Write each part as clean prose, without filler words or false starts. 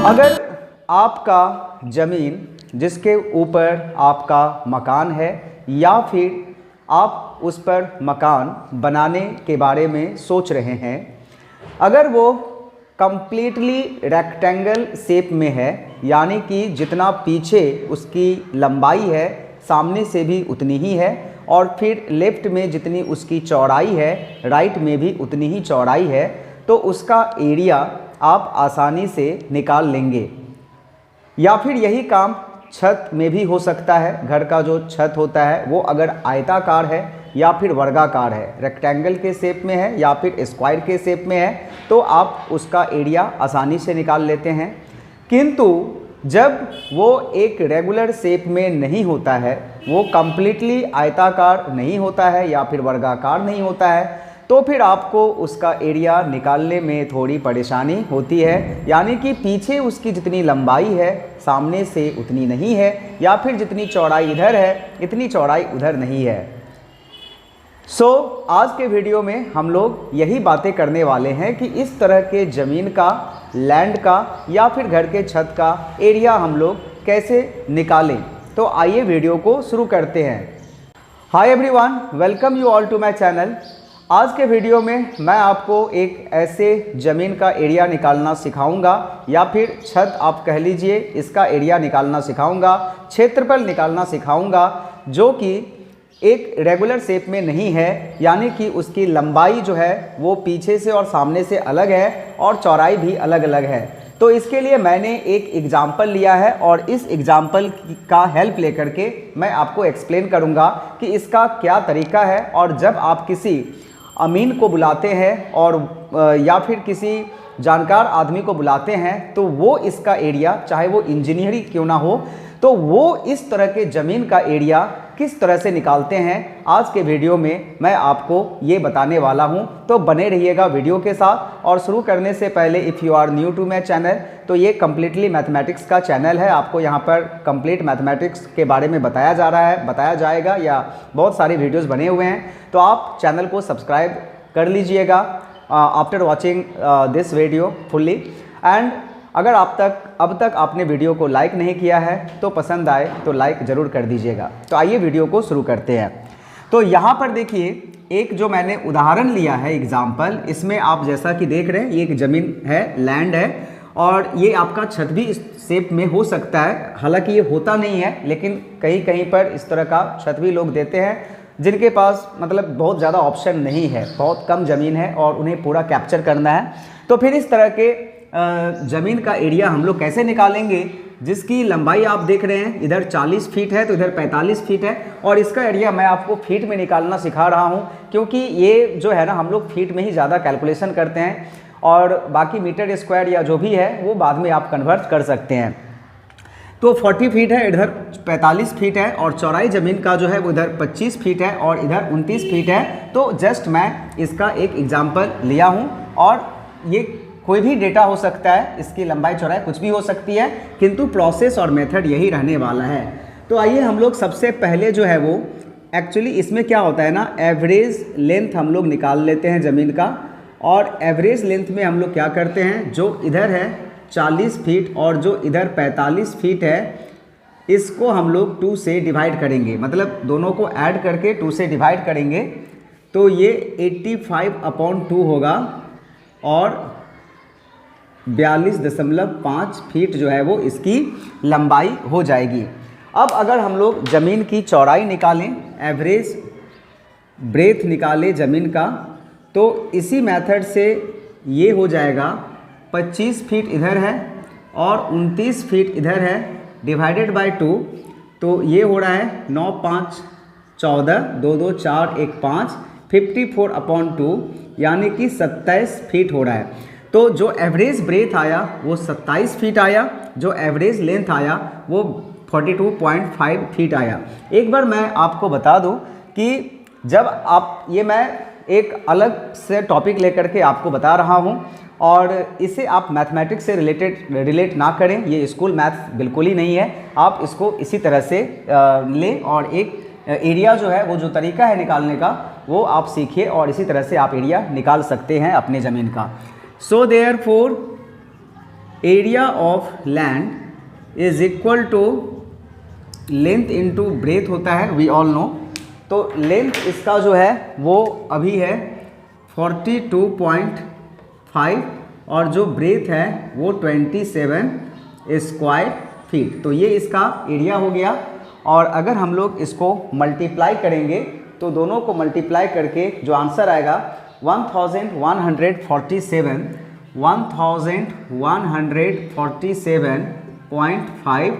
अगर आपका ज़मीन जिसके ऊपर आपका मकान है या फिर आप उस पर मकान बनाने के बारे में सोच रहे हैं, अगर वो कंप्लीटली रेक्टेंगल शेप में है, यानी कि जितना पीछे उसकी लंबाई है सामने से भी उतनी ही है और फिर लेफ़्ट में जितनी उसकी चौड़ाई है राइट में भी उतनी ही चौड़ाई है, तो उसका एरिया आप आसानी से निकाल लेंगे। या फिर यही काम छत में भी हो सकता है। घर का जो छत होता है वो अगर आयताकार है या फिर वर्गाकार है, रेक्टेंगल के शेप में है या फिर स्क्वायर के शेप में है, तो आप उसका एरिया आसानी से निकाल लेते हैं। किंतु जब वो एक रेगुलर शेप में नहीं होता है, वो कम्प्लीटली आयताकार नहीं होता है या फिर वर्गाकार नहीं होता है, तो फिर आपको उसका एरिया निकालने में थोड़ी परेशानी होती है। यानी कि पीछे उसकी जितनी लंबाई है सामने से उतनी नहीं है, या फिर जितनी चौड़ाई इधर है इतनी चौड़ाई उधर नहीं है। आज के वीडियो में हम लोग यही बातें करने वाले हैं कि इस तरह के ज़मीन का, लैंड का या फिर घर के छत का एरिया हम लोग कैसे निकालें। तो आइए वीडियो को शुरू करते हैं। Hi everyone, welcome you all to my channel. आज के वीडियो में मैं आपको एक ऐसे ज़मीन का एरिया निकालना सिखाऊंगा, या फिर छत आप कह लीजिए, इसका एरिया निकालना सिखाऊंगा, क्षेत्रफल निकालना सिखाऊंगा, जो कि एक रेगुलर शेप में नहीं है, यानी कि उसकी लंबाई जो है वो पीछे से और सामने से अलग है और चौड़ाई भी अलग अलग है। तो इसके लिए मैंने एक एग्जाम्पल लिया है और इस एग्जाम्पल का हेल्प लेकर के मैं आपको एक्सप्लेन करूंगा कि इसका क्या तरीका है। और जब आप किसी अमीन को बुलाते हैं और या फिर किसी जानकार आदमी को बुलाते हैं, तो वो इसका एरिया, चाहे वो इंजीनियर ही क्यों ना हो, तो वो इस तरह के ज़मीन का एरिया किस तरह से निकालते हैं, आज के वीडियो में मैं आपको ये बताने वाला हूं। तो बने रहिएगा वीडियो के साथ। और शुरू करने से पहले, if you are new to my channel, तो ये कम्प्लीटली मैथमेटिक्स का चैनल है। आपको यहाँ पर कंप्लीट मैथमेटिक्स के बारे में बताया जा रहा है, बताया जाएगा, या बहुत सारे वीडियोस बने हुए हैं। तो आप चैनल को सब्सक्राइब कर लीजिएगा after watching this video fully. And अगर अब तक आपने वीडियो को लाइक नहीं किया है तो पसंद आए तो लाइक ज़रूर कर दीजिएगा। तो आइए वीडियो को शुरू करते हैं। तो यहाँ पर देखिए, एक जो मैंने उदाहरण लिया है एग्जाम्पल, इसमें आप जैसा कि देख रहे हैं ये एक ज़मीन है, लैंड है, और ये आपका छत भी इस शेप में हो सकता है। हालांकि ये होता नहीं है, लेकिन कहीं कहीं पर इस तरह का छत भी लोग देते हैं जिनके पास मतलब बहुत ज़्यादा ऑप्शन नहीं है, बहुत कम ज़मीन है और उन्हें पूरा कैप्चर करना है। तो फिर इस तरह के ज़मीन का एरिया हम लोग कैसे निकालेंगे, जिसकी लंबाई आप देख रहे हैं इधर 40 फीट है तो इधर 45 फीट है, और इसका एरिया मैं आपको फीट में निकालना सिखा रहा हूं, क्योंकि ये जो है ना, हम लोग फीट में ही ज़्यादा कैलकुलेशन करते हैं और बाकी मीटर स्क्वायर या जो भी है वो बाद में आप कन्वर्ट कर सकते हैं। तो 40 फीट है, इधर 45 फीट है, और चौड़ाई ज़मीन का जो है वो इधर 25 फीट है और इधर 29 फीट है। तो जस्ट मैं इसका एक एग्जाम्पल लिया हूँ, और ये कोई भी डेटा हो सकता है, इसकी लंबाई चौड़ाई कुछ भी हो सकती है, किंतु प्रोसेस और मेथड यही रहने वाला है। तो आइए हम लोग सबसे पहले जो है वो, एक्चुअली इसमें क्या होता है ना, एवरेज लेंथ हम लोग निकाल लेते हैं ज़मीन का। और एवरेज लेंथ में हम लोग क्या करते हैं, जो इधर है 40 फीट और जो इधर 45 फीट है, इसको हम लोग 2 से डिवाइड करेंगे, मतलब दोनों को ऐड करके 2 से डिवाइड करेंगे। तो ये 85/2 होगा और 42.5 फीट जो है वो इसकी लंबाई हो जाएगी। अब अगर हम लोग ज़मीन की चौड़ाई निकालें, एवरेज ब्रेथ निकालें ज़मीन का, तो इसी मेथड से ये हो जाएगा 25 फीट इधर है और 29 फीट इधर है, डिवाइडेड बाय 2, तो ये हो रहा है 9 5 14, 2 2 4 1 5, 54/2, यानी कि 27 फीट हो रहा है। तो जो एवरेज ब्रेथ आया वो 27 फीट आया, जो एवरेज लेंथ आया वो 42.5 फीट आया। एक बार मैं आपको बता दूं कि जब आप, ये मैं एक अलग से टॉपिक लेकर के आपको बता रहा हूं, और इसे आप मैथमेटिक्स से रिलेट ना करें, ये स्कूल मैथ बिल्कुल ही नहीं है। आप इसको इसी तरह से लें और एक एरिया जो है, वो जो तरीका है निकालने का, वो आप सीखिए और इसी तरह से आप एरिया निकाल सकते हैं अपने ज़मीन का। So therefore area of land is equal to length into breadth होता है, वी ऑल नो। तो लेंथ इसका जो है वो अभी है 42.5 और जो ब्रेथ है वो 27 स्क्वायर फीट। तो ये इसका एरिया हो गया। और अगर हम लोग इसको मल्टीप्लाई करेंगे तो दोनों को मल्टीप्लाई करके जो आंसर आएगा 1147.5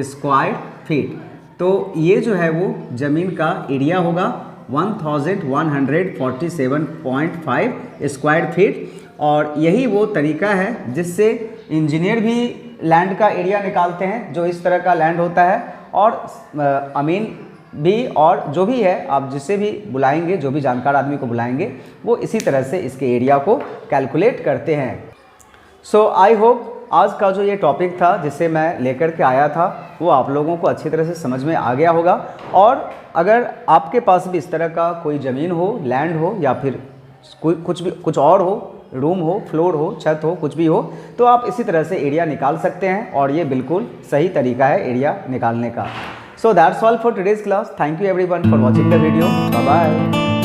स्क्वायर फीट। तो ये जो है वो ज़मीन का एरिया होगा 1147.5 स्क्वायर फीट। और यही वो तरीका है जिससे इंजीनियर भी लैंड का एरिया निकालते हैं, जो इस तरह का लैंड होता है। और अमीन भी और जो भी है, आप जिससे भी बुलाएंगे, जो भी जानकार आदमी को बुलाएंगे, वो इसी तरह से इसके एरिया को कैलकुलेट करते हैं। सो आई होप आज का जो ये टॉपिक था जिसे मैं लेकर के आया था वो आप लोगों को अच्छी तरह से समझ में आ गया होगा। और अगर आपके पास भी इस तरह का कोई ज़मीन हो, लैंड हो, या फिर कुछ और हो, रूम हो, फ्लोर हो, छत हो, कुछ भी हो, तो आप इसी तरह से एरिया निकाल सकते हैं। और ये बिल्कुल सही तरीका है एरिया निकालने का। So that's all for today's class. Thank you everyone for watching the video. Bye bye.